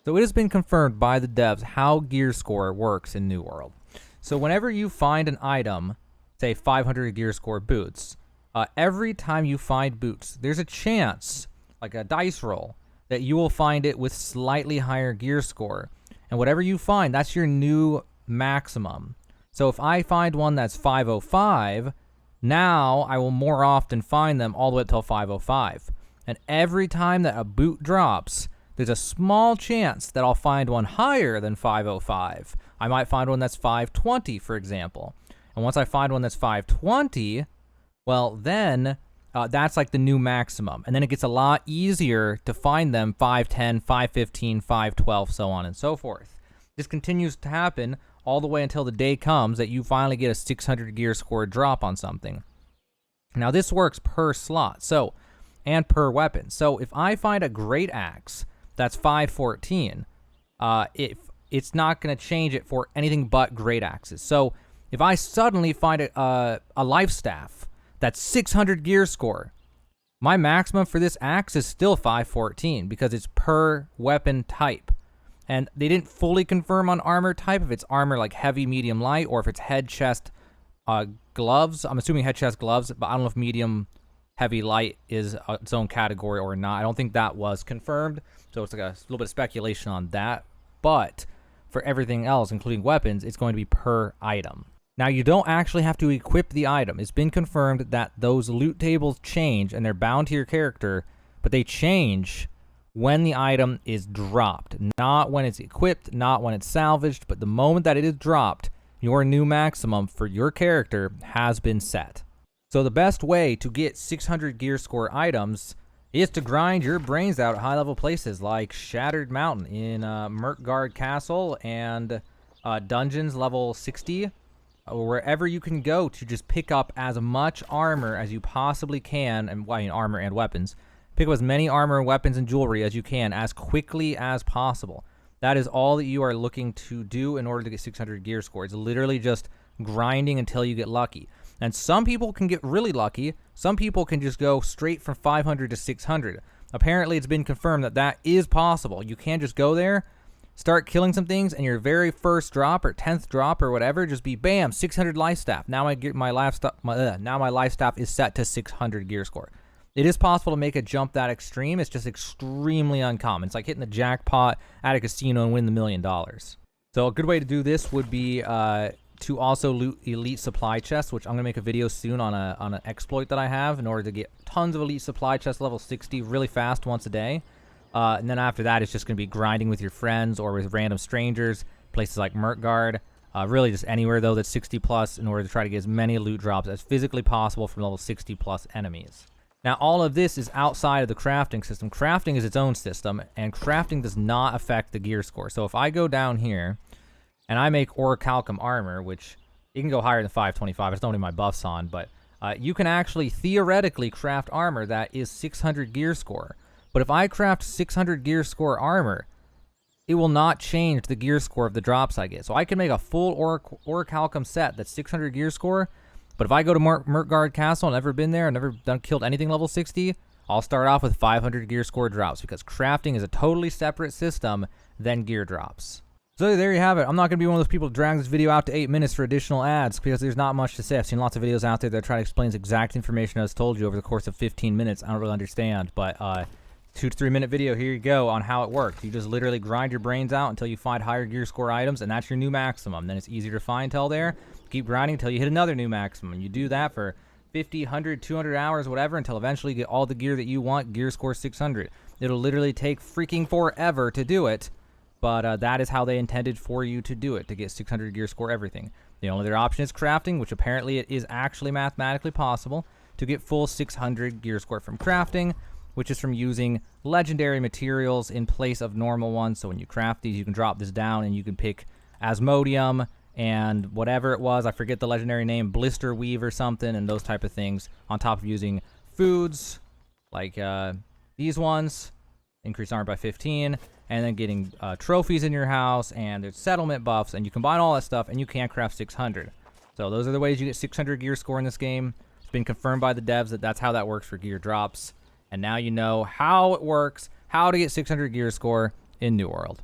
So it has been confirmed by the devs how gear score works in New World. So whenever you find an item, say 500 gear score boots, every time you find boots, there's a chance, like a dice roll, that you will find it with slightly higher gear score. And whatever you find, that's your new maximum. So if I find one that's 505, now I will more often find them all the way up till 505. And every time that a boot drops, there's a small chance that I'll find one higher than 505. I might find one that's 520, for example. And once I find one that's 520, well, then that's like the new maximum. And then it gets a lot easier to find them 510, 515, 512, so on and so forth. This continues to happen all the way until the day comes that you finally get a 600 gear score drop on something. Now, this works per slot, and per weapon. So if I find a great axe that's 514, it's not going to change it for anything but great axes. So if I suddenly find a life staff that's 600 gear score, my maximum for this axe is still 514 because it's per weapon type. And they didn't fully confirm on armor type, if it's armor like heavy, medium, light, or if it's head, chest, gloves. I'm assuming head, chest, gloves, but I don't know if medium, heavy, light is its own category or not. I don't think that was confirmed, so it's like a little bit of speculation on that. But for everything else, including weapons, it's going to be per item. Now, you don't actually have to equip the item. It's been confirmed that those loot tables change, and they're bound to your character, but they change when the item is dropped. Not when it's equipped, not when it's salvaged, but the moment that it is dropped, your new maximum for your character has been set. So the best way to get 600 gear score items is to grind your brains out at high-level places like Shattered Mountain in Myrkgard Castle and Dungeons level 60, or wherever you can go to just pick up as much armor as you possibly can, and armor and weapons. Pick up as many armor, weapons, and jewelry as you can as quickly as possible. That is all that you are looking to do in order to get 600 gear score. It's literally just grinding until you get lucky. And some people can get really lucky. Some people can just go straight from 500 to 600. Apparently, it's been confirmed that that is possible. You can just go there, start killing some things, and your very first drop or 10th drop or whatever, just be bam, 600 life staff. Now my life staff is set to 600 gear score. It is possible to make a jump that extreme. It's just extremely uncommon. It's like hitting the jackpot at a casino and win the $1 million. So a good way to do this would be to also loot elite supply chests, which I'm gonna make a video soon on an exploit that I have in order to get tons of elite supply chests level 60 really fast once a day. And then after that, it's just gonna be grinding with your friends or with random strangers, places like Myrkgard. Really just anywhere though that's 60 plus in order to try to get as many loot drops as physically possible from level 60 plus enemies. Now, all of this is outside of the crafting system. Crafting is its own system, and crafting does not affect the gear score. So if I go down here, and I make orichalcum armor, which you can go higher than 525, I just don't need my buffs on, but you can actually theoretically craft armor that is 600 gear score. But if I craft 600 gear score armor, it will not change the gear score of the drops I get. So I can make a full orichalcum set that's 600 gear score, but if I go to Myrkgard Castle, never been there, never killed anything level 60, I'll start off with 500 gear score drops because crafting is a totally separate system than gear drops. So there you have it. I'm not going to be one of those people to drag this video out to 8 minutes for additional ads because there's not much to say. I've seen lots of videos out there that try to explain the exact information I just told you over the course of 15 minutes. I don't really understand, but 2 to 3 minute video, here you go on how it works. You just literally grind your brains out until you find higher gear score items, and that's your new maximum. Then it's easier to find till there. Keep grinding until you hit another new maximum. You do that for 50, 100, 200 hours, whatever, until eventually you get all the gear that you want, gear score 600. It'll literally take freaking forever to do it, but that is how they intended for you to do it, to get 600 gear score everything. The only other option is crafting, which apparently it is actually mathematically possible to get full 600 gear score from crafting, which is from using legendary materials in place of normal ones. So when you craft these, you can drop this down and you can pick Asmodium and whatever it was, I forget the legendary name, Blister Weave or something, and those type of things, on top of using foods like these ones, increase armor by 15, and then getting trophies in your house, and there's settlement buffs, and you combine all that stuff, and you can craft 600. So those are the ways you get 600 gear score in this game. It's been confirmed by the devs that that's how that works for gear drops, and now you know how it works, how to get 600 gear score in New World.